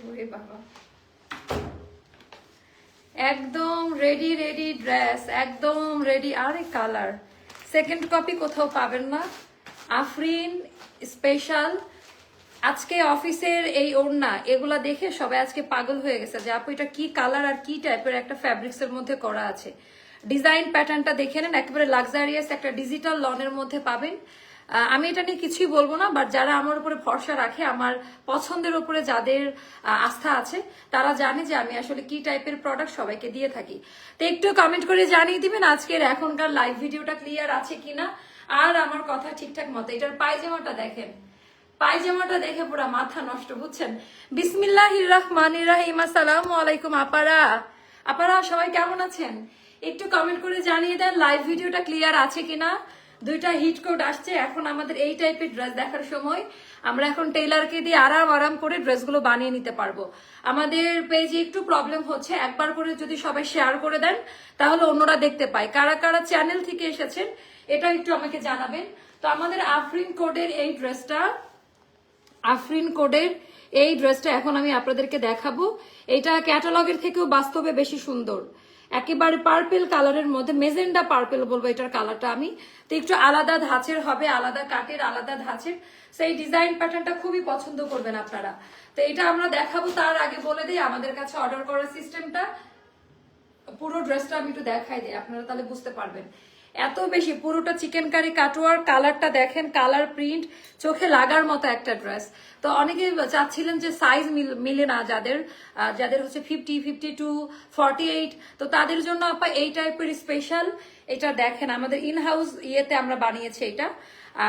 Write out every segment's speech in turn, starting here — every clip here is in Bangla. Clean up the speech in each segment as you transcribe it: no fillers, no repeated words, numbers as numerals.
ওরে বাবা, একদম রেডি রেডি ড্রেস, একদম রেডি। আরে কালার সেকেন্ড কপি কোথাও পাবেন না। আফরিন স্পেশাল। আজকে অফিসের এই ওড়না এগুলা দেখে সবাই আজকে পাগল হয়ে গেছে যে আপু এটা কি কালার আর কি টাইপের একটা ফ্যাব্রিক্স এর মধ্যে করা আছে। ডিজাইন প্যাটার্নটা দেখে নেন, একেবারে লাক্সারিয়াস একটা ডিজিটাল লনের মধ্যে পাবেন। আমি এটা নিয়ে কিছুই বলবো না, বাট যারা আমার উপরে ভরসা রাখে, আমার পছন্দের উপরে যাদের আস্থা আছে, তারা জানে যে আমি আসলে কি টাইপের প্রোডাক্ট সবাইকে দিয়ে থাকি। তো একটু কমেন্ট করে জানিয়ে দিবেন আজকের এখনকার লাইভ ভিডিওটা ক্লিয়ার আছে কিনা, আর আমার কথা ঠিকঠাক মতো। এটার পায়জামাটা দেখেন, পায়জামাটা দেখে পুরো মাথা নষ্ট, বুঝছেন। বিসমিল্লাহির রহমানির রহিম। আসসালামু আলাইকুম আপারা, আপারা সবাই কেমন আছেন? একটু কমেন্ট করে জানিয়ে দেন লাইভ ভিডিওটা ক্লিয়ার আছে কিনা। দুইটা হিট কোড আসছে, এখন আমাদের এই টাইপের ড্রেস দেখার সময়। আমরা এখন টেইলারকে দিয়ে আরাম আরাম করে ড্রেসগুলো বানিয়ে নিতে পারবো। আমাদের পেজে একটু প্রবলেম হচ্ছে, একবার করে যদি সবাই শেয়ার করে দেন তাহলে অন্যরা দেখতে পায়। কারা কারা চ্যানেল থেকে এসেছেন এটা একটু আমাকে জানাবেন। তো আমাদের আফরিন কোডের এই ড্রেসটা, আফরিন কোডের এই ড্রেসটা এখন আমি আপনাদেরকে দেখাবো। এটা ক্যাটালগের থেকেও বাস্তবে বেশি সুন্দর, একেবারে পার্পেল কালারের মধ্যে, মেজেন্ডা পার্পেল বলবো এটার কালারটা আমি। তো একটু আলাদা ধাঁচের হবে, আলাদা কাটের, আলাদা ধাঁচের। সেই ডিজাইন প্যাটার্নটা খুবই পছন্দ করবেন আপনারা। তো এটা আমরা দেখাবো, তার আগে বলে দিই আমাদের কাছে অর্ডার করার সিস্টেমটা। পুরো ড্রেসটা আমি একটু দেখাই দিই, আপনারা তাহলে বুঝতে পারবেন। এত বেশি পুরোটা চিকেন কারি কাটওয়ার, কালারটা দেখেন, কালার প্রিন্ট চোখে লাগার মতো একটা ড্রেস। তো অনেকে চাচ্ছিলেন যে সাইজ মিলে না যাদের, যাদের হচ্ছে 50, 52, 48, তো তাদের জন্য আপা এই টাইপের স্পেশাল এটা দেখেন, আমাদের ইন হাউস ইয়েতে আমরা বানিয়েছি এটা।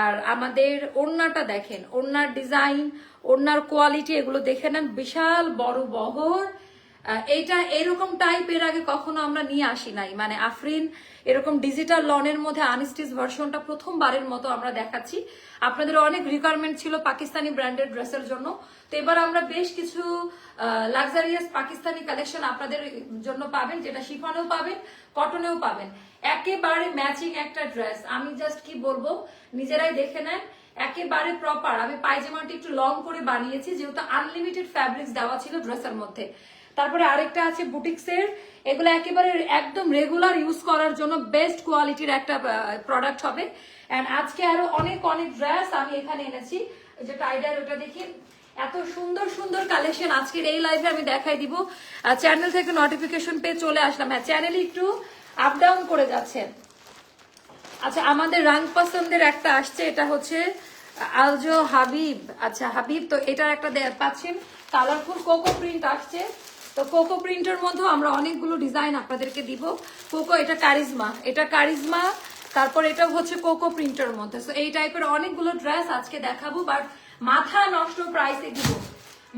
আর আমাদের ওড়নাটা দেখেন, ওড়নার ডিজাইন, ওড়নার কোয়ালিটি এগুলো দেখে নেন, বিশাল বড় বহর। এইটা এরকম টাইপ এর আগে কখনো আমরা নিয়ে আসি নাই, মানে আফরিন এরকম ডিজিটাল লনের মধ্যে আনস্টিচ ভার্সনটা প্রথমবারের মতো আমরা দেখাচ্ছি। আপনাদের অনেক রিকোয়ারমেন্ট ছিল পাকিস্তানি ব্র্যান্ডেড ড্রেসের জন্য, তো এবার আমরা বেশ কিছু লাক্সারিয়াস পাকিস্তানি কালেকশন আপনাদের জন্য পাবেন, যেটা শিফনেও পাবেন, কটনেও পাবেন। একেবারে ম্যাচিং একটা ড্রেস, আমি জাস্ট কি বলবো, নিজেরাই দেখে নেন, একেবারে প্রপার। আমি পায়জামাটি একটু লং করে বানিয়েছি যেহেতু আনলিমিটেড ফ্যাব্রিক্স দেওয়া ছিল ড্রেসের মধ্যে। তারপরে আরেকটা আছে বুটিক্সের, এগুলো একেবারে একদম রেগুলার ইউজ করার জন্য বেস্ট কোয়ালিটির একটা প্রোডাক্ট হবে। এন্ড আজকে আরো অনেক অনেক ড্রেস আমি এখানে এনেছি, যে টাইডার ওটা দেখি, এত সুন্দর সুন্দর কালেকশন আজকের এই লাইভে আমি দেখাই দিব। চ্যানেল থেকে নোটিফিকেশন পেয়ে চলে আসলাম। হ্যাঁ, চ্যানেলে একটু আপ ডাউন করে যাচ্ছে। আচ্ছা, আমাদের রাং পছন্দের একটা আসছে, এটা হচ্ছে আলজো হাবিব। আচ্ছা হাবিব, তো এটার একটা পাচ্ছেন কালারফুল কোকো প্রিন্ট আসছে। তো কোকো প্রিন্টের মধ্যে আমরা অনেকগুলো ডিজাইন আপনাদেরকে দিব। কোকো, এটা কারিজমা, এটা কারিজমা, তারপর এটা হচ্ছে কোকো প্রিন্টের মধ্যে। তো এই টাইপের অনেকগুলো ড্রেস আজকে দেখাবো, বাট মাথা নষ্ট প্রাইসে দিব,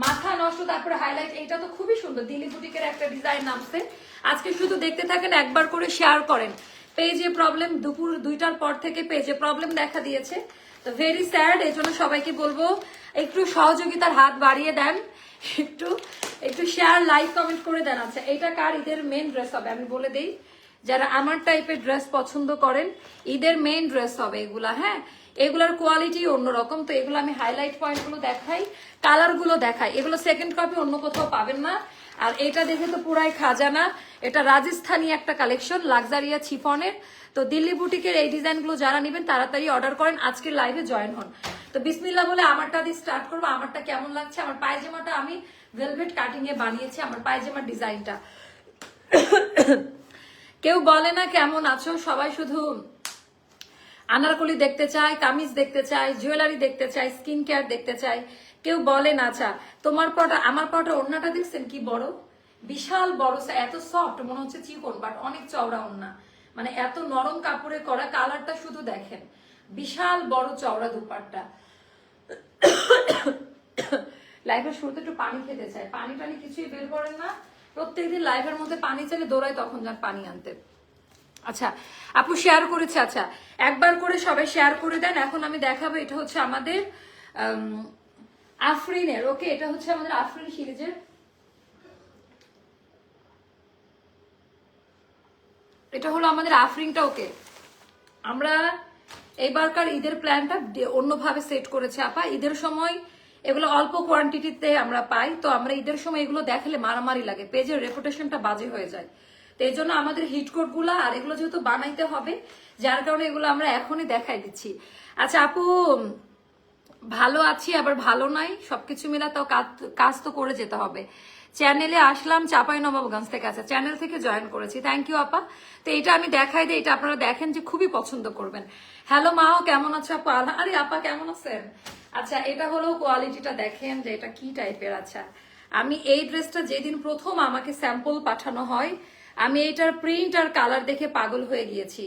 মাথা নষ্ট। তারপরে হাইলাইট, এটা তো খুবই সুন্দর, দিল্লি বুটিকের একটা ডিজাইন নামছে। আজকে শুধু দেখতে থাকেন, একবার করে শেয়ার করেন। পেজে প্রবলেম, দুপুর 2টার পর থেকে পেজে প্রবলেম দেখা দিয়েছে, তো ভেরি স্যাড। এই জন্য সবাইকে বলবো একটু সহযোগিতার হাত বাড়িয়ে দেন, একটু একটু শেয়ার, লাইক, কমেন্ট করে দেন। আচ্ছা, এটা কার ঈদের মেন ড্রেস হবে আমি বলে দিই, যারা আমার টাইপের ড্রেস পছন্দ করেন ঈদের মেন ড্রেস হবে এগুলা। হ্যাঁ, এগুলার কোয়ালিটি অন্যরকম। তো এগুলো আমি হাইলাইট পয়েন্ট গুলো দেখাই, কালার গুলো দেখাই, এগুলো সেকেন্ড কপি অন্য কোথাও পাবেন না। আর এটা দেখে তো পুরাই খাজানা, এটা রাজস্থানী একটা কালেকশন, লাক্সারিয়া চিফনের। তো দিল্লি বুটিকের এই ডিজাইন গুলো যারা নেবেন তাড়াতাড়ি অর্ডার করেন, আজকের লাইভে জয়েন হন। তো বিসমিল্লাহ বলে আমারটা দিয়ে স্টার্ট করবো। আমারটা কেমন লাগছে, আমার পায়জামাটা আমি ভেলভেট কাটিং এ বানিয়েছি, আমার পায়জামার ডিজাইনটা। কেউ বলে না কেমন আছো, সবাই শুধু আনারকলি দেখতে চায়, কামিজ দেখতে চায়, জুয়েলারি দেখতে চায়, স্কিন কেয়ার দেখতে চায়। কেউ বলে না, আচ্ছা তোমার পটা আমার পটা, ওড়নাটা দেখছেন কি বড়, বিশাল বড়, এত সফট মনে হচ্ছে চিকন, বাট অনেক চওড়া ওড়না, মানে এত নরম কাপড়ে করা। কালারটা শুধু দেখেন, বিশাল বড় চওড়া দুপাট্টা। লাইভের শুরুতে একটু পানি খেতে চায়, পানি টানি কিছুই বের করেন না, প্রত্যেকদিন লাইভের মধ্যে পানি চাইলে দৌড়ায়, তখন যান পানি আনতে। আচ্ছা আপু শেয়ার করেছে, আচ্ছা একবার করে সবাই শেয়ার করে দেন। এখন আমি দেখাবো, এটা হচ্ছে আমাদের আফরিনের, ওকে, এটা হচ্ছে আমাদের আফরিন সিরিজের, এটা হলো আমাদের আফরিনটা। ওকে, আমরা এবারকার ঈদের প্ল্যানটা অন্যভাবে সেট করেছি আপা। ঈদের সময় এগুলো অল্প কোয়ান্টিটিতে আমরা পাই, তো আমরা ঈদের সময় এগুলো দেখালে মারামারি লাগে, পেজের রেপুটেশনটা বাজে হয়ে যায়। তো এই জন্য আমাদের হিটকোট গুলা আর এগুলো যেহেতু বানাইতে হবে, যার কারণে এগুলো আমরা এখনই দেখাই দিচ্ছি। আচ্ছা আপু, ভালো আছি আবার ভালো নাই, সবকিছু মিলা তো কাজ তো করে যেতে হবে। চ্যানেলে আসলাম চাঁপাইনবাবগঞ্জ থেকে, আছে চ্যানেল থেকে জয়েন করেছি, থ্যাংক ইউ আপা। তো এটা আমি দেখাই দিই, এটা আপনারা দেখেন যে খুবই পছন্দ করবেন। হ্যালো মাও, কেমন আছো আপা? আরে আপা কেমন আছেন? আচ্ছা এটা হলো কোয়ালিটিটা, দেখেন যে এটা কি টাইপের। আচ্ছা আমি এই ড্রেসটা যেদিন প্রথম আমাকে স্যাম্পল পাঠানো হয়, আমি এইটার প্রিন্ট আর কালার দেখে পাগল হয়ে গিয়েছি।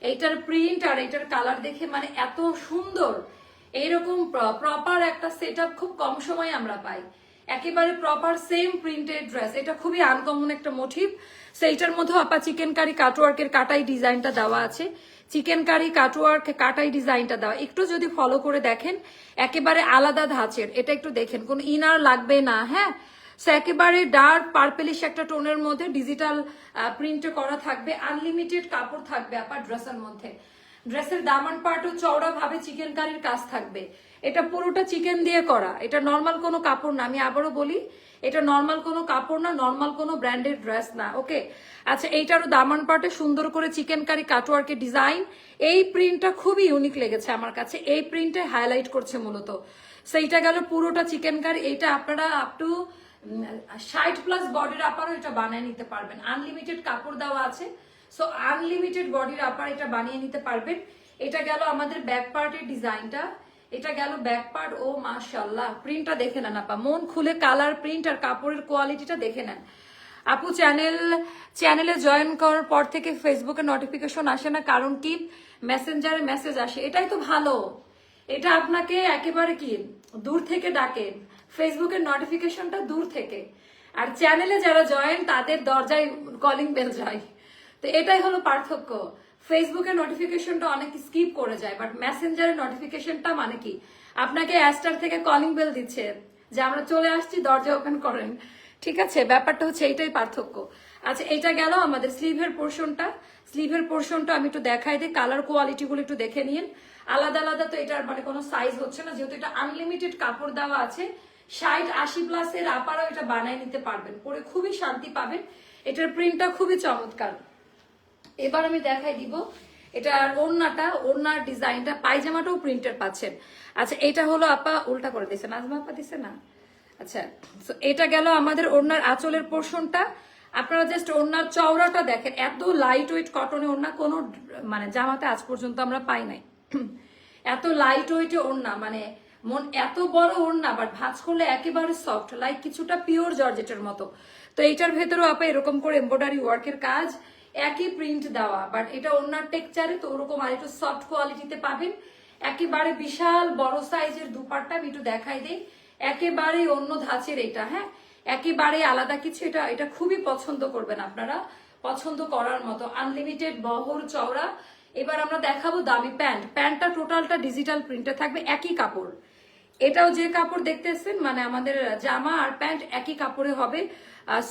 এইটার প্রিন্ট আর এইটার কালার দেখে মানে এত সুন্দর, এইরকম প্রপার একটা সেটআপ খুব কম সময় আমরা পাই। একেবারে প্রপার সেম প্রিন্টেড ড্রেস, এটা খুবই আনকমন একটা মোটিভ। সেইটার মধ্যে আপা চিকেন কারি কাটওয়ার্কের কাটাই ডিজাইনটা দেওয়া আছে, চিকেন কারি কাটওয়ার্ক কাটাই ডিজাইনটা দেওয়া, একটু যদি ফলো করে দেখেন একেবারে আলাদা ধাঁচের। এটা একটু দেখেন, কোন ইনার লাগবে না, হ্যাঁ। সো একেবারে ডার্ক পার্পেলিশ একটা টোনের মধ্যে ডিজিটাল প্রিন্টে করা থাকবে, আনলিমিটেড কাপড় থাকবে আপা ড্রেসের মধ্যে। ড্রেসের দামান পার্টও চওড়া ভাবে চিকেন কারির কাজ থাকবে। এটা পুরোটা চিকেন দিয়ে করা, এটা নর্মাল কোনো কাপড় না, আমি আবারও বলি এটা নর্মাল কোনো কাপড় না, নর্মাল কোনো ব্র্যান্ডেড ড্রেস না, ওকে। আচ্ছা এইটারও দামান পার্টে সুন্দর করে চিকেন কারি কাটওয়ার্কের ডিজাইন। এই প্রিন্টটা খুবই ইউনিক লেগেছে আমার কাছে, এই প্রিন্টে হাইলাইট করছে মূলত। সেইটা গেল পুরোটা চিকেন কারি। এইটা আপনারা আপ টু 60+ বডির আপারও এটা বানিয়ে নিতে পারবেন, আনলিমিটেড কাপড় দেওয়া আছে। সো আনলিমিটেড বডির আপার এটা বানিয়ে নিতে পারবেন। এটা গেল আমাদের ব্যাক পার্টের ডিজাইনটা, এটা গেল ব্যাক পার্ট। ও মাশাআল্লাহ, প্রিন্টটা দেখে নেন আপা, মন খুলে কালার, প্রিন্ট আর কাপড়ের কোয়ালিটিটা দেখে নেন। আপু চ্যানেলে জয়েন করার পর থেকে ফেসবুকে নোটিফিকেশন আসে না, কারণ কি? মেসেঞ্জারে মেসেজ আসে, এটাই তো ভালো। এটা আপনাকে একেবারে কি দূর থেকে ডাকেন, ফেসবুকের নোটিফিকেশনটা দূর থেকে। আর চ্যানেলে যারা জয়েন তাদের দরজায় কলিং বেল যায়। তো এটাই হলো পার্থক্য। ফেসবুকের নোটিফিকেশনটা অনেক স্কিপ করে যায়, বাট মেসেঞ্জারের নোটিফিকেশনটা মানে কি আপনাকে অ্যাস্টার থেকে কলিং বেল দিচ্ছে যে আমরা চলে আসছি, দরজা ওপেন করেন। ঠিক আছে, ব্যাপারটা হচ্ছে এইটাই পার্থক্য। আচ্ছা এটা গেল আমাদের স্লিভের পোর্শনটা। স্লিভের পোর্শনটা আমি একটু দেখাই দিই, কালার কোয়ালিটি গুলো একটু দেখে নিন। আলাদা আলাদা তো এটার মানে কোনো সাইজ হচ্ছে না, যেহেতু এটা আনলিমিটেড কাপড় দেওয়া আছে। 60-80+ এর আপারও এটা বানায় নিতে পারবেন, পরে খুবই শান্তি পাবেন। এটার প্রিন্টটা খুবই চমৎকার। এবার আমি দেখাই দিব এটার ওড়নাটা, ওড়নার ডিজাইনটা, পায়জামাটাও প্রিন্টের পাচ্ছেন। আচ্ছা এটা হলো আপা উল্টা করে দিছে, নাজমা আপা দিছে না। আচ্ছা এটা গেল আমাদের ওড়নার আঁচলের পোর্শনটা। আপনারা জাস্ট ওড়নার চওড়াটা দেখেন, এত লাইট ওয়েট কটনে ওড়না কোনো মানে জামাতে আজ পর্যন্ত আমরা পাই নাই। এত লাইট ওয়েটে ওড়না, মানে মন এত বড় ওড়না, বাট ভাঁজ করলে একেবারে সফট, লাইক কিছুটা পিওর জর্জেটের মতো। তো এইটার ভেতরেও আপা এরকম করে এমব্রয়ডারি ওয়ার্কের কাজ, একই প্রিন্ট দেওয়া, বাট এটা ওড়নার টেক্সচারে তো ওরকম আর একটু সফট কোয়ালিটিতে পাবেন। একেবারে বিশাল বড় সাইজের দুপাট্টা আমি একটু দেখাই দিই, একেবারে অন্য ধাঁচের এটা, হ্যাঁ একেবারে আলাদা কিছু। এটা এটা খুবই পছন্দ করবেন আপনারা, পছন্দ করার মতো, আনলিমিটেড বহর চওড়া। এবার আমরা দেখাবো দামি প্যান্ট। প্যান্টটা টোটালটা ডিজিটাল প্রিন্টে থাকবে, একই কাপড়। এটাও যে কাপড় দেখতেছেন মানে আমাদের জামা আর প্যান্ট একই কাপড়ে হবে,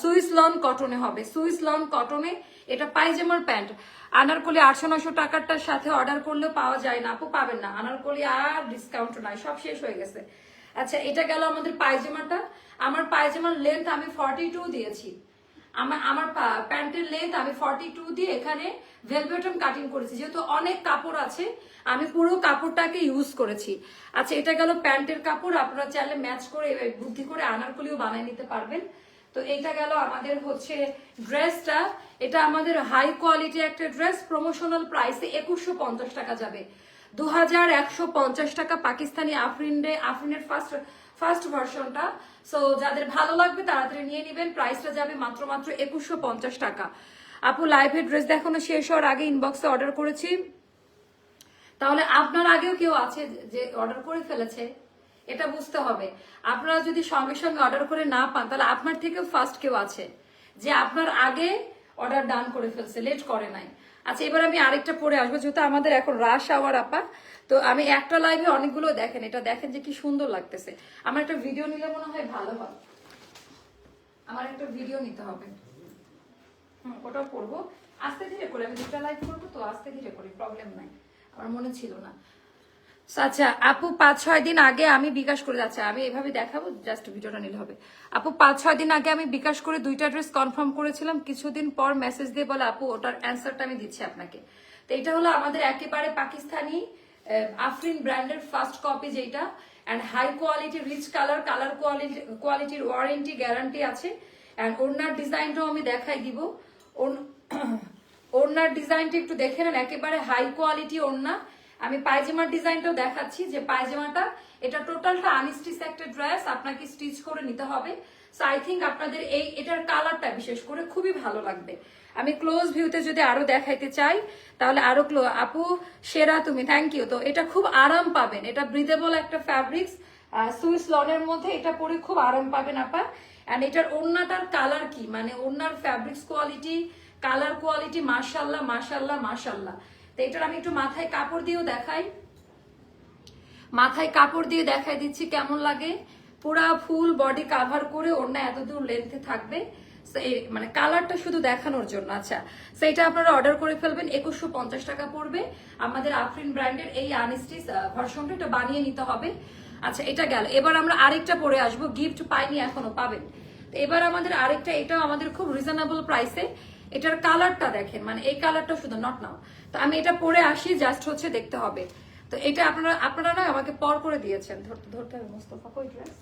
সুইস লন কটনে হবে, সুইস লন কটনে। এটা পায়জামার প্যান্ট। আনারকলি 800-900 টাকারটার সাথে অর্ডার করলেও পাওয়া যায় না আপু, পাবেন না আনারকলি, আর ডিসকাউন্ট নাই, সব শেষ হয়ে গেছে। আচ্ছা এটা গেল আমাদের পায়জামাটা। আমার পায়জামার লেন্থ আমি 42 দিয়েছি, আমার প্যান্টের লেন্থ আমি 42 দিয়ে এখানে ভেলভেটম কাটিং করেছি, যেহেতু অনেক কাপড় আছে আমি পুরো কাপড়টাকে ইউজ করেছি। আচ্ছা এটা গেল প্যান্টের কাপড়, আপনারা চাইলে ম্যাচ করে বুদ্ধি করে আনারকলিও বানিয়ে নিতে পারবেন। তো এইটা গেল আমাদের হচ্ছে ড্রেসটা। এটা আমাদের হাই কোয়ালিটি একটা ড্রেস, প্রমোশনাল প্রাইসে 2150 টাকা যাবে, 2150 টাকা পাকিস্তানি আফরিনের ফার্স্ট ভার্সনটা। সো যাদের ভালো লাগবে তাড়াতাড়ি নিয়ে নেবেন, প্রাইসটা যাবে মাত্র 2150 টাকা। আপু লাইভের ড্রেস দেখানো শেষ হওয়ার আগে ইনবক্সে অর্ডার করেছি, তাহলে আপনার আগেও কেউ আছে যে অর্ডার করে ফেলেছে, এটা বুঝতে হবে। আপনারা যদি সঙ্গে সঙ্গে অর্ডার করে না পান, তাহলে আপনার থেকেও ফার্স্ট কেউ আছে যে আপনার আগে অর্ডার ডান করে ফেলছে, লেট করে নাই। আচ্ছা এবার আমি আরেকটা পরে আসবো, যেহেতু আমাদের এখন রাশ আওয়ার আপা। তো আমি একটা লাইভে অনেকগুলো দেখেন, এটা দেখেন যে কি সুন্দর লাগতেছে। আমার একটা ভিডিও নিলে মনে হয় ভালো হয়, আমার একটা ভিডিও নিতে হবে। ওটাও করবো আস্তে ধীরে করে, আমি দুটা লাইভ করবো তো আস্তে ধীরে করি, প্রবলেম নাই, আমার মনে ছিল না। আচ্ছা আপু 5-6 দিন আগে আমি বিকাশ করে যাচ্ছি, আমি এভাবে দেখাবো, জাস্ট ভিডিওটা নিলে হবে। আপু 5-6 দিন আগে আমি বিকাশ করে 2টা ড্রেস কনফার্ম করেছিলাম, কিছুদিন পর মেসেজ দিয়ে বলে আপু ওটার অ্যান্সারটা আমি দিচ্ছি আপনাকে। তো এটা হলো আমাদের একেবারে পাকিস্তানি আফরিন ব্র্যান্ডের ফার্স্ট কপি যেটা, and high quality rich colour, colour কোয়ালিটির ওয়ারেন্টি গ্যারান্টি আছে। অ্যান্ড ওড়নার ডিজাইনটাও আমি দেখাই দিব। ওড়নার ডিজাইনটা একটু দেখে নেন, একেবারে হাই কোয়ালিটি ওড়না। আমি পায়জামার ডিজাইনটাও দেখাচ্ছি, যে পায়জামাটা এটা টোটালটা আনস্টিচ একটা ড্রেস, আপনাকে স্টিচ করে নিতে হবে। সো আই থিঙ্ক আপনাদের এটার কালারটা বিশেষ করে খুবই ভালো লাগবে। আমি ক্লোজ ভিউতে যদি আরো দেখাইতে চাই তাহলে আরো আপু সেরা তুমি, থ্যাংক ইউ। তো এটা খুব আরাম পাবেন, এটা ব্রিদেবল একটা ফ্যাব্রিক্স, সুইস লনের মধ্যে, এটা পরে খুব আরাম পাবেন আপা। এন্ড এটার ওড়নাটার কালার কি, মানে ওড়নার ফ্যাব্রিক্স কোয়ালিটি, কালার কোয়ালিটি, মাশাল্লাহ মাশাল্লাহ মাশাল্লাহ। তো এটার আমি একটু মাথায় কাপড় দিয়েও দেখাই, মাথায় কাপড় দিয়ে দেখাই দিচ্ছি কেমন লাগে। পুরা ফুল বডি কাভার করে ওড়না এতদূর লেন্থে থাকবে, মানে কালারটা শুধু দেখানোর জন্য। আচ্ছা সেইটা আপনারা অর্ডার করে ফেলবেন, 2150 টাকা পড়বে। আমাদের আফরিন ব্র্যান্ডের এই আনস্টিচ ভার্সনটা, এটা বানিয়ে নিতে হবে। আচ্ছা এটা গেল, এবার আমরা আরেকটা পরে আসবো, গিফট পাইনি এখনো, পাবেন। তো এবার আমাদের আরেকটা, এটাও আমাদের খুব রিজনেবল প্রাইসে। এটার কালারটা দেখেন, মানে এই কালারটা শুধু নট নাও। তো আমি এটা পরে আসি, জাস্ট হচ্ছে দেখতে হবে। তো এটা আপনারা না আমাকে পর করে দিয়েছেন, ধরতে হবে মোস্তফা, কই ড্রেস।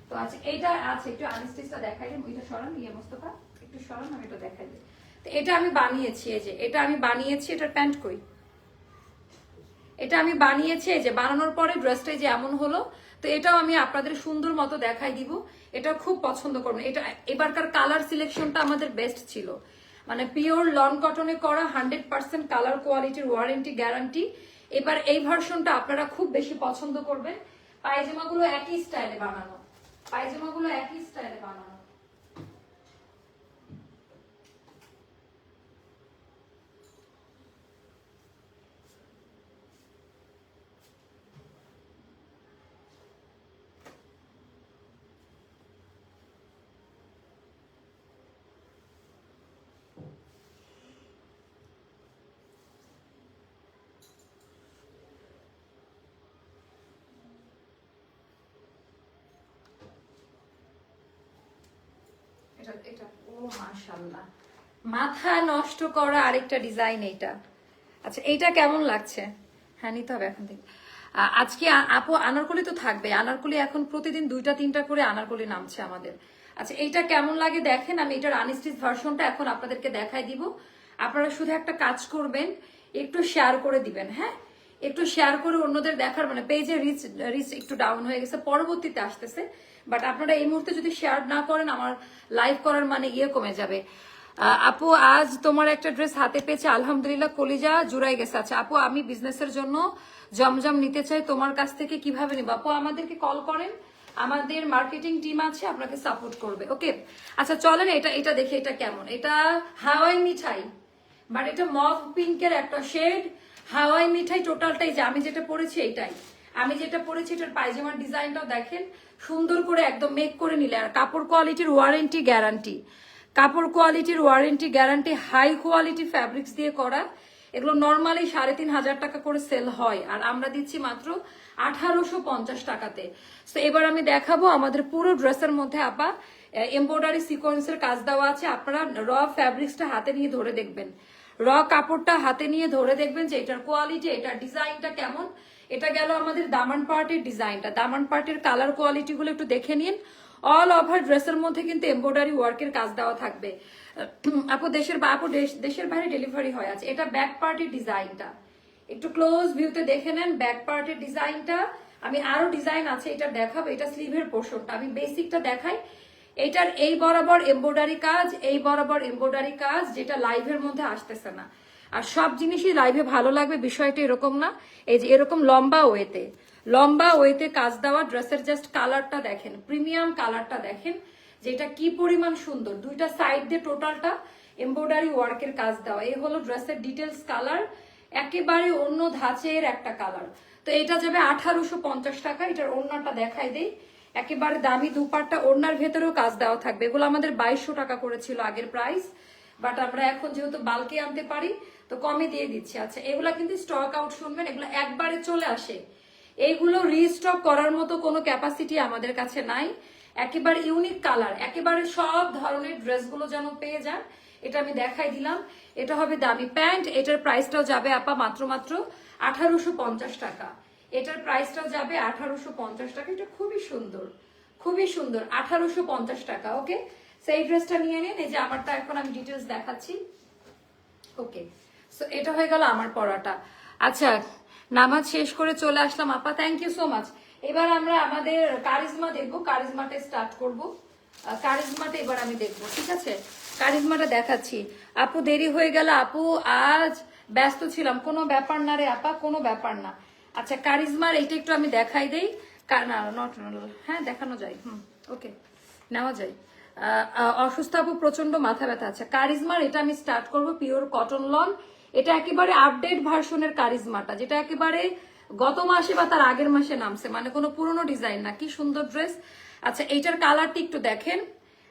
তো আচ্ছা এইটা আছে, একটু আনস্টিচটা দেখাই দিই, এটা সরান, মোস্তফা একটু সরান, আমি এটা দেখাই দিই। তো এটা আমি বানিয়েছি, এই যে এটা আমি বানিয়েছি, এটার প্যান্ট কই, এটা আমি বানিয়েছি, এই যে বানানোর পরে ড্রেসটা যে এমন হলো। তো এটাও আমি আপনাদের সুন্দর মতো দেখাই দিব, এটা খুব পছন্দ করবেন। এটা এবারকার কালার সিলেকশনটা আমাদের বেস্ট ছিল, মানে পিওর লন কটনে করা, 100% কালার কোয়ালিটির ওয়ারেন্টি গ্যারান্টি। এবার এই ভার্সনটা আপনারা খুব বেশি পছন্দ করবেন। পায়জামাগুলো একই স্টাইলে বানানো, পায়জামাগুলো একই স্টাইলে বানানো। এটা ও মাশাআল্লাহ, মাথা নষ্ট করা আরেকটা ডিজাইন এটা। আচ্ছা এইটা কেমন লাগছে, হ্যাঁ নিতে হবে এখন থেকে। আজকে আপু আনারকলি তো থাকবে, আনারকলি এখন প্রতিদিন 2টা-3টা করে আনারকলি নামছে আমাদের। আচ্ছা এইটা কেমন লাগে দেখেন, আমি এটার আনস্টিচ ভার্সনটা এখন আপনাদেরকে দেখাই দিব। আপনারা শুধু একটা কাজ করবেন, একটু শেয়ার করে দিবেন, হ্যাঁ একটু শেয়ার করে অন্যদের দেখার, মানে পেজে রিচ একটু ডাউন হয়ে গেছে, পরবর্তীতে আসতেছে। বাট আপনারা এই মুহূর্তে যদি শেয়ার না করেন, আমার লাইভ করার মানে কমে যাবে। আপু আজ তোমার একটা ড্রেস হাতে পেয়েছে, আলহামদুলিল্লাহ, কলিজা জুড়াই গেছে। আচ্ছা আপু আমি বিজনেসের জন্য জমজম নিতে চাই, তোমার কাছ থেকে কিভাবে নিব? আপু আমাদেরকে কল করেন, আমাদের মার্কেটিং টিম আছে, আপনাকে সাপোর্ট করবে। ওকে আচ্ছা চলেন, এটা দেখে, এটা কেমন, এটা হাওয়াই মিঠাই, বাট এটা মভ পিঙ্কের একটা শেড, হাওয়াই মিঠাই টোটালটাই। যে আমি যেটা পরেছি এইটাই, আমি যেটা পরেছি এটার পায়জামার ডিজাইনটাও দেখেন, সুন্দর করে একদম মেক করে নিলে। আর কাপড় কোয়ালিটির ওয়ারেন্টি গ্যারান্টি, কাপড় কোয়ালিটির warranty guarantee, high quality fabrics দিয়ে করা। এগুলো নর্মালি 3500 টাকা করে সেল হয়, আর আমরা দিচ্ছি মাত্র 1850 টাকাতে। তো এবার আমি দেখাবো আমাদের পুরো ড্রেসের মধ্যে আপা এমব্রয়ডারি সিকোয়েন্সের কাজ দেওয়া আছে। আপনারা র ফ্যাব্রিক্সটা হাতে নিয়ে ধরে দেখবেন, র কাপড়টা হাতে নিয়ে ধরে দেখবেন যে এটার কোয়ালিটি, এটার ডিজাইনটা কেমন। এটা গেল আমাদের দামান পার্টির ডিজাইনটা, দামান পার্টির কালার কোয়ালিটি গুলো একটু দেখে নিন। অল ওভার ড্রেসের মধ্যে কিন্তু এমব্রয়ডারি ওয়ার্কের কাজ দেওয়া থাকবে। আপু দেশের বাইরে ডেলিভারি হয়। আছে এটা ব্যাক পার্টির ডিজাইনটা, একটু ক্লোজ ভিউতে দেখে নেন ব্যাক পার্টের ডিজাইনটা। আমি আরো ডিজাইন আছে এটা দেখাবো, এটা স্লিভের পোর্শনটা, আমি বেসিকটা দেখাই। এটার এই বরাবর এমব্রয়ডারি কাজ, এই বরাবর এমব্রয়ডারি কাজ, যেটা লাইভের মধ্যে আসতেছে না। আর সব জিনিসই লাইভে ভালো লাগবে, বিষয়টা এরকম না। এই যে এরকম লম্বা ওয়েতে কাজ দেওয়া ড্রেসের জাস্ট কালারটা দেখেন, প্রিমিয়াম কালারটা দেখেন, যেটা কি পরিমাণ সুন্দর। 2টা সাইড দিয়ে টোটালটা এমব্রয়ডারি ওয়ার্কের কাজ দেওয়া। এই হলো ড্রেসের ডিটেলস কালার, একেবারে অন্য ধাঁচের একটা কালার। তো এটা যাবে 1850 টাকা। এটার ওড়নাটা দেখাই দেই, একেবারে দামি দুপাট্টা, ওড়নার ভেতরেও কাজ দেওয়া থাকবে। এগুলো আমাদের 2200 টাকা করেছিল আগের প্রাইস, বাট আমরা এখন যেহেতু বাল্কে আনতে পারি তো কমে দিয়ে দিচ্ছি। আচ্ছা এগুলা কিন্তু স্টক আউট, শুনবেন এগুলো একবারে চলে আসে, এইগুলো রিস্টক করার মতো কোনো ক্যাপাসিটি আমাদের কাছে নাই। একেবারে ইউনিক কালার, একেবারে সব ধরনের ড্রেসগুলো যেন পেয়ে যান, এটা আমি দেখাই দিলাম। এটা হবে দামি প্যান্ট, এটার প্রাইসটাও যাবে আপা মাত্র 1850 টাকা। এটার প্রাইসটাও যাবে 1850 টাকা। এটা খুবই সুন্দর, খুবই সুন্দর, 1850 টাকা। ওকে, সেই ড্রেসটা নিয়ে নিন। এই যে আমারটা এখন আমি ডিটেলস দেখাচ্ছি। ওকে, সো এটা হয়ে গেল আমার পড়াটা। আচ্ছা, নামাজ শেষ করে চলে আসলাম আপা, থ্যাংক ইউ সো মাচ। এবার আমরা আমাদের কারিজমা দেখবো, কারিজমাটা স্টার্ট করব। কারিজমাটা এবার আমি দেখবো, ঠিক আছে? কারিজমাটা দেখাচ্ছি। আপু দেরি হয়ে গেল, আপু আজ ব্যস্ত ছিলাম। কোনো ব্যাপার না রে আপা, কোনো ব্যাপার না। আচ্ছা, কারিজমার এইটা একটু আমি দেখাই দেই। হ্যাঁ, দেখানো যায়। ওকে, নেওয়া যায়। অসুস্থ আপু, প্রচন্ড মাথা ব্যথা। আছে কারিজমার এটা আমি স্টার্ট করব, পিওর কটন লন। এটা একেবারে আপডেট ভার্সনের কারিজমাটা, যেটা একেবারে গত মাসে বা তার আগের মাসে নামছে, মানে কোনো পুরনো ডিজাইন না। কি সুন্দর ড্রেস। আচ্ছা, এইটার কালারটা একটু দেখেন।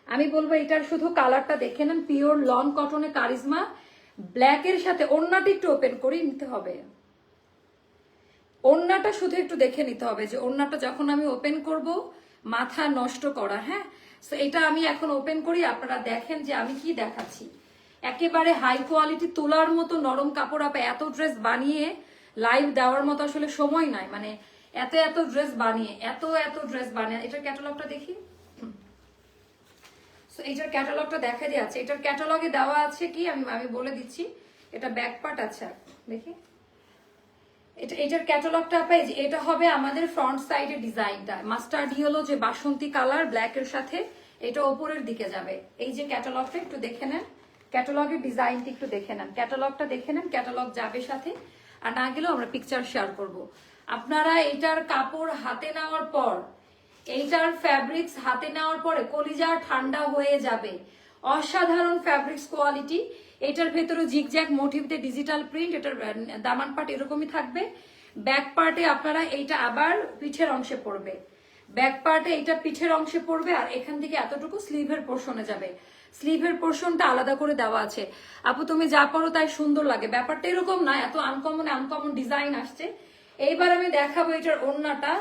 আমি বলবো এটার শুধু কালারটা দেখে নেন। পিওর লন কটনে কারিজমা, ব্ল্যাকের সাথে ওড়নাটা একটু ওপেন করে নিতে হবে। ওড়নাটা শুধু একটু দেখে নিতে হবে, যে ওড়নাটা যখন আমি ওপেন করব মাথা নষ্ট করা। হ্যাঁ, সো এটা আমি এখন ওপেন করি, আপনারা দেখেন যে আমি কি দেখাচ্ছি। একেবারে হাই কোয়ালিটি তোলার মতো নরম কাপড়। আপা এত ড্রেস বানিয়ে লাইভ দেওয়ার মতো আসলে সময় নাই, মানে এত ড্রেস বানিয়ে এত ড্রেস বানিয়ে। এটার ক্যাটালগটা দেখি। সো এইটার ক্যাটালগটা দেখা যাচ্ছে। এটার ক্যাটালগে দেওয়া আছে কি আমি বলে দিচ্ছি। এটা ব্যাক পার্ট। আচ্ছা দেখি, এটার ক্যাটালগটা পাই। এটা হবে আমাদের ফ্রন্ট সাইডের ডিজাইনটা, মাস্টার্ড ইয়েলো যে বাসন্তী কালার ব্ল্যাকের সাথে, এটা ওপরের দিকে যাবে। এই যে ক্যাটালগটা একটু দেখে নেন, ক্যাটালগের ডিজাইনটা একটু দেখে নেন, ক্যাটালগটা দেখে নেন। ক্যাটালগ যাবে সাথে, আর না গেলেও আমরা পিকচার শেয়ার করব। আপনারা এটার কাপড় হাতে নেওয়ার পর, এইটার ফ্যাব্রিক্স হাতে নেওয়ার পরে কলিজা ঠান্ডা হয়ে যাবে। অসাধারণ ফ্যাব্রিক্স কোয়ালিটি। এটার ভেতরে জিগজ্যাগ মোটিভতে ডিজিটাল প্রিন্ট। এটার দামান পার্ট এরকমই থাকবে। ব্যাক পার্টে আপনারা এইটা আবার পিঠের অংশে পড়বে, ব্যাক পার্টে এইটা পিঠের অংশে পড়বে, আর এখান থেকে এতটুকু স্লিভের পোর্শনে যাবে। স্লিভের পোর্শনটা আলাদা করে দেওয়া আছে। আপু তুমি যা পড়ো তাই সুন্দর লাগে, ব্যাপারটা এরকম না। এত আনকমন ডিজাইন আসছে। এইবার আমি দেখাবো এটার ওড়নাটা।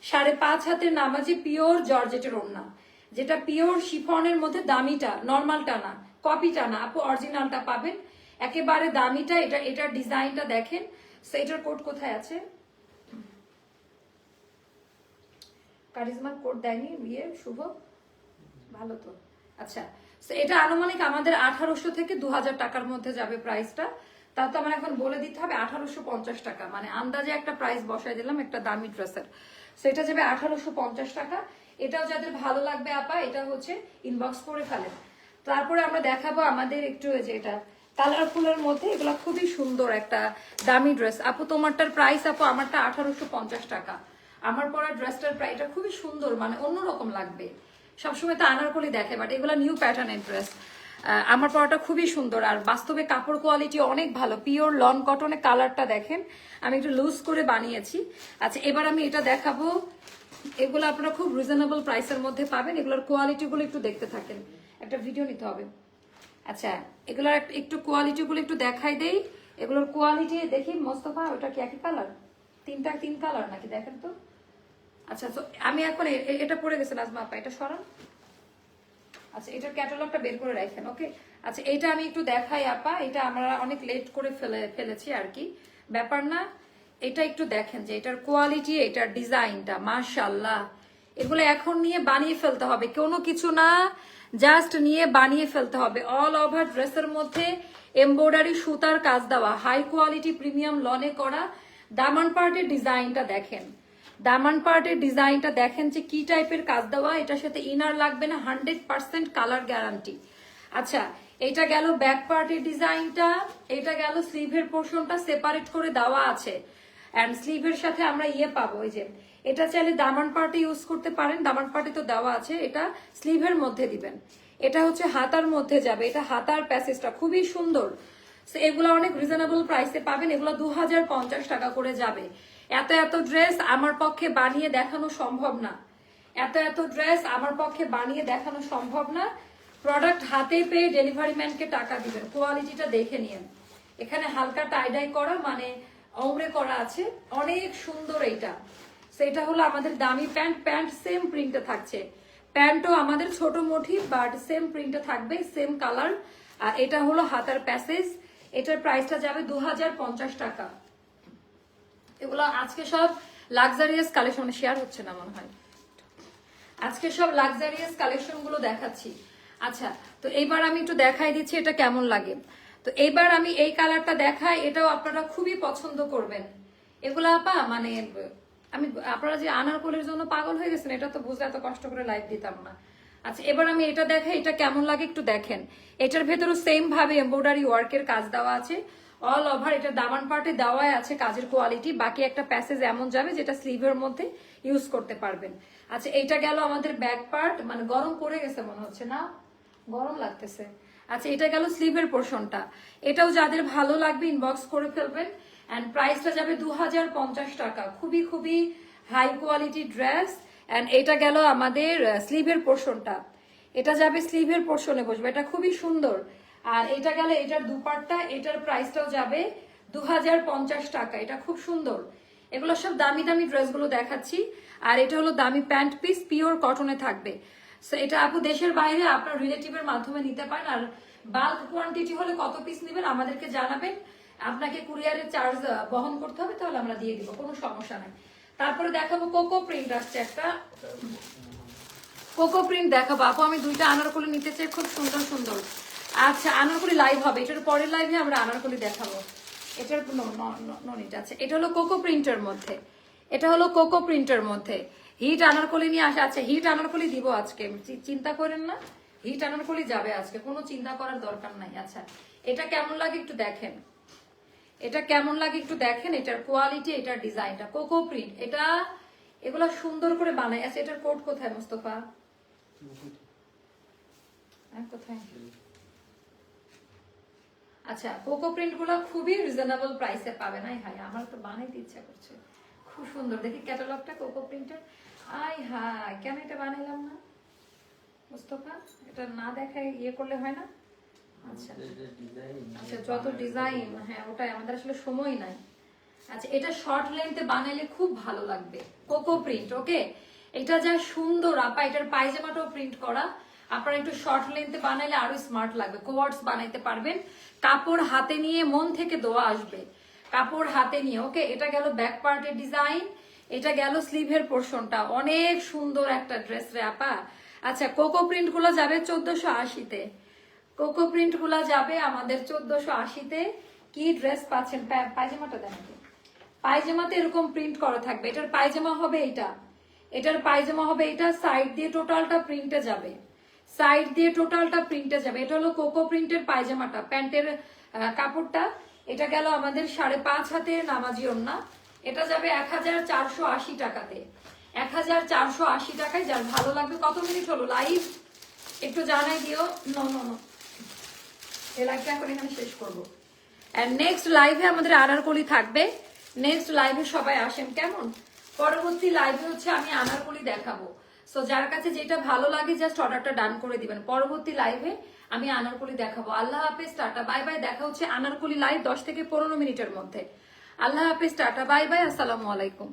5.5 হাতের নামাজি পিওর জর্জেটের ওড়না, যেটা পিওর শিফনের মধ্যে দামিটা, নর্মালটা না, কপিটা না আপু, অরিজিনালটা পাবেন। একেবারে দামিটা। এটার ডিজাইনটা দেখেন। সো এটার কোড কোথায় আছে? কারিজমা কোড দেয়নি বিয়ে শুভ, ভালো তো। আচ্ছা, সো এটা আনুমানিক আমাদের 1800 থেকে 2000 টাকার মধ্যে যাবে প্রাইসটা। তা তো আমার এখন বলে দিতে হবে 1850 টাকা, মানে আন্দাজে একটা প্রাইস বসাই দিলাম একটা দামি ড্রেসের। সেটা যাবে 1850 টাকা। এটাও যাদের ভালো লাগবে আপা, এটা হচ্ছে ইনবক্স করে ফেলেন। তারপরে আমরা দেখাবো আমাদের একটু যে এটা কালারফুলের মধ্যে, এগুলো খুবই সুন্দর একটা দামি ড্রেস। আপু তোমারটার প্রাইস আপু, আমারটা 1850 টাকা। আমার পরা ড্রেসটার প্রাইস, এটা খুবই সুন্দর, মানে অন্যরকম লাগবে। সবসময় তো আনারকলি দেখে, বাট এগুলো নিউ প্যাটার্নের ড্রেস। আমার পরাটা খুবই সুন্দর, আর বাস্তবে কাপড় কোয়ালিটি অনেক ভালো। পিওর লন কটনে, কালারটা দেখেন, আমি একটু লুজ করে বানিয়েছি। আচ্ছা, এবার আমি এটা দেখাবো। এগুলো আপনারা খুব রিজনেবল প্রাইসের মধ্যে পাবেন। এগুলোর কোয়ালিটিগুলো একটু দেখতে থাকেন, একটা ভিডিও নিতে হবে। আচ্ছা, এগুলোর একটু কোয়ালিটিগুলো একটু দেখাই দেই। এগুলোর কোয়ালিটি দেখি মোস্তফা, ওটা কি একই কালার? তিন কালার নাকি দেখেন তো। আচ্ছা, তো আমি এখন এটা পড়ে গেছে নাজমা আপা, এটা সরান। আচ্ছা, এটার ক্যাটালগটা বের করে রাখেন। ওকে, আচ্ছা এটা আমি একটু দেখাই আপা। এটা আমরা অনেক লেট করে ফেলেছি আর কি, ব্যাপার না। এটা একটু দেখেন যে এটার কোয়ালিটি, এটার ডিজাইনটা মাশাআল্লাহ। এগুলো এখন নিয়ে বানিয়ে ফেলতে হবে, কোনো কিছু না, জাস্ট নিয়ে বানিয়ে ফেলতে হবে। অল ওভার ড্রেসের মধ্যে এমব্রয়ডারি সুতার কাজ দেওয়া, হাই কোয়ালিটি প্রিমিয়াম লনে করা। দামান পার্টের ডিজাইনটা দেখেন, দামান পার্টের ডিজাইনটা দেখেন যে কি টাইপের কাজ দেওয়া। এটার সাথে ইনার লাগবে না, 100% কালার গ্যারান্টি। আচ্ছা, এটা গেল ব্যাক পার্টের ডিজাইনটা। এটা গেল স্লিভের পোর্শনটা সেপারেট করে দেওয়া আছে, এন্ড স্লিভের সাথে আমরা পাবো। এই যে এটা চাইলে দামান পার্টে ইউজ করতে পারেন, দামান পার্টে তো দেওয়া আছে। এটা স্লিভের মধ্যে দিবেন, এটা হচ্ছে হাতার মধ্যে যাবে। এটা হাতার প্যাসেজটা খুবই সুন্দর। এগুলো অনেক রিজনেবল প্রাইসে পাবেন। এগুলো 2050 টাকা করে যাবে। এত ড্রেস আমার পক্ষে বানিয়ে দেখানো সম্ভব না, এত ড্রেস আমার পক্ষে বানিয়ে দেখানো সম্ভব না। প্রোডাক্ট হাতে পেয়ে ডেলিভারি ম্যানকে টাকা দিবেন। কোয়ালিটিটা দেখে নিন। এখানে হালকা টাইডাই করা, মানে অমরে করা আছে, অনেক সুন্দর। এইটা সেটা হলো আমাদের দামি প্যান্ট, প্যান্ট সেম প্রিন্টে থাকছে, প্যান্টও আমাদের ছোট মুঠি বাট সেম প্রিন্টে থাকবে, সেম কালার। আর এটা হলো হাতার প্যাসেজ, এটার প্রাইসটা যাবে 2050 টাকা। এগুলো আজকে সব লাক্সারিয়াস কালেকশন, শেয়ার হচ্ছে না মনে হয়, আজকে সব লাক্সারিয়াস কালেকশন গুলো দেখাচ্ছি। আচ্ছা, তো এইবার আমি একটু দেখাই দিচ্ছি এটা কেমন লাগে। তো এইবার আমি এই কালারটা দেখাই, এটাও আপনারা খুবই পছন্দ করবেন। এগুলা আপা মানে আমি, আপনারা যে আনারকলির জন্য পাগল হয়ে গেছেন এটা তো বুঝলে এত কষ্ট করে লাইভ দিতাম না। আচ্ছা, এবার আমি এটা দেখাই, এটা কেমন লাগে একটু দেখেন। এটার ভেতরও সেম ভাবে এমব্রয়ডারি ওয়ার্কের কাজ দেওয়া আছে, অল ওভার এটা দামান পার্টে দেওয়াই আছে কাজের কোয়ালিটি। বাকি একটা প্যাসেজ এমন যাবে যেটা স্লিভের মধ্যে ইউজ করতে পারবেন। আচ্ছা, এটা গেল আমাদের ব্যাক পার্ট, মানে গরম পড়ে গেছে মনে হচ্ছে না, গরম লাগতেছে। আচ্ছা, এটা গেল স্লিভের পোর্শনটা, এটাও যাদের ভালো লাগবে ইনবক্স করে ফেলবেন। এন্ড প্রাইসটা যাবে 2050 টাকা, খুবই খুবই হাই কোয়ালিটি ড্রেস। এন্ড এটা গেল আমাদের স্লিভের পোর্শনটা, এটা যাবে স্লিভের পোর্শনে বসবে, এটা খুবই সুন্দর। আর এটা গেলে এটার দুপাট্টা, এটার প্রাইসটাও যাবে 2050 টাকা, এটা খুব সুন্দর। এগুলো সব দামি দামি ড্রেসগুলো দেখাচ্ছি। আর এটা হলো দামি প্যান্ট পিস, পিওর কটনে থাকবে। সো এটা আপু দেশের বাইরে আপনার রিলেটিভের মাধ্যমে নিতে পারেন। আর বাল্ক কোয়ান্টিটি হলে কত পিস নেবেন আমাদেরকে জানাবেন, আপনাকে কুরিয়ারের চার্জ বহন করতে হবে, তাহলে আমরা দিয়ে দিব, কোনো সমস্যা নাই। তারপরে দেখাবো কোকো প্রিন্ট আসছে একটা, কোকো প্রিন্ট দেখাবো আপু। আমি দুইটা আনারকলি নিতে চাই, খুব সুন্দর সুন্দর। আচ্ছা, আনারকলি লাইভ হবে, এটার পরের লাইভে আমরা আনারকলি দেখাবো। এটার ননিটা আছে, এটা হলো কোকো প্রিন্টের মধ্যে, এটা হলো কোকো প্রিন্টের মধ্যে হিট আনারকলি নিয়ে আসা। আচ্ছা, হিট আনারকলি দিব আজকে, চিন্তা করেন না, হিট আনারকলি যাবে আজকে, কোনো চিন্তা করার দরকার নাই। আচ্ছা, এটা কেমন লাগে একটু দেখেন, এটা কেমন লাগে একটু দেখেন, এটার কোয়ালিটি, এটার ডিজাইনটা, কোকো প্রিন্ট, এটা এগুলা সুন্দর করে বানাই। আচ্ছা, এটার কোড কোথায় মোস্তফা, কোথায়? আচ্ছা, কোকো প্রিন্ট গুলো খুবই রিজনেবল প্রাইসে পাবেন। হাই আমার তো বানাইতে ইচ্ছা করছে, খুব সুন্দর দেখি ক্যাটালগটা কোকো প্রিন্টের। হাই কেন এটা বানাইলাম না মুস্তফা, এটা না দেখায় ইয়ে করলে হয় না। আচ্ছা আচ্ছা, যত ডিজাইন, হ্যাঁ ওটাই, আমাদের আসলে সময় নাই। আচ্ছা, এটা শর্ট লেন্থে বানাইলে খুব ভালো লাগবে, কোকো প্রিন্ট। ওকে, এটা যা সুন্দর আপা, এটার পায়জামাটাও প্রিন্ট করা। আপনারা একটু শর্ট লেন্থে বানাইলে আরো স্মার্ট লাগবে, কোয়ার্ডস বানাইতে পারবেন। কাপড় হাতে নিয়ে মন থেকে দোয়া আসবে, কাপড় হাতে নিয়ে। ওকে, এটা গেল ব্যাক পার্টের ডিজাইন, এটা গেল স্লিভের পোর্শনটা, অনেক সুন্দর একটা ড্রেস রে আপা। আচ্ছা, কোকো প্রিন্ট গুলো যাবে 1480-তে, কোকো প্রিন্ট গুলা যাবে আমাদের 1480-তে। কি ড্রেস পাচ্ছেন, পায়জামাটা দেখেন, পায়জামাতে এরকম প্রিন্ট করা থাকবে। এটার পায়জামা হবে এইটা, এটার পায়জামা হবে এটা, সাইড দিয়ে টোটালটা প্রিন্টে যাবে, সাইড দিয়ে টোটালটা প্রিন্টে যাবে। এটা হলো কোকো প্রিন্টের পায়জামাটা, প্যান্টের কাপড়টা। এটা গেল আমাদের 5.5 হাতের নামাজি ওড়না, এটা যাবে 1480 টাকাতে, 1480 টাকায়। যার ভালো লাগবে, কত মিনিট হলো লাইভ একটু জানাই দিও। নো নো নো, এই লাইভটা এখন এখানে শেষ করবো। এন্ড নেক্সট লাইভে আমাদের আনারকলি থাকবে, নেক্সট লাইভে সবাই আসেন কেমন। পরবর্তী লাইভে হচ্ছে আমি আনারকলি দেখাবো। সো যার কাছে যেটা ভালো লাগে জাস্ট অর্ডারটা ডান করে দিবেন। পরবর্তী লাইভে আমি আনারকলি দেখাবো। আল্লাহ হাফেজ, টাটা বাই বাই। দেখা হচ্ছে আনারকলি লাইভ 10 থেকে 15 মিনিটের মধ্যে। আল্লাহ হাফেজ, টাটা বাই বাই, আসসালামু আলাইকুম।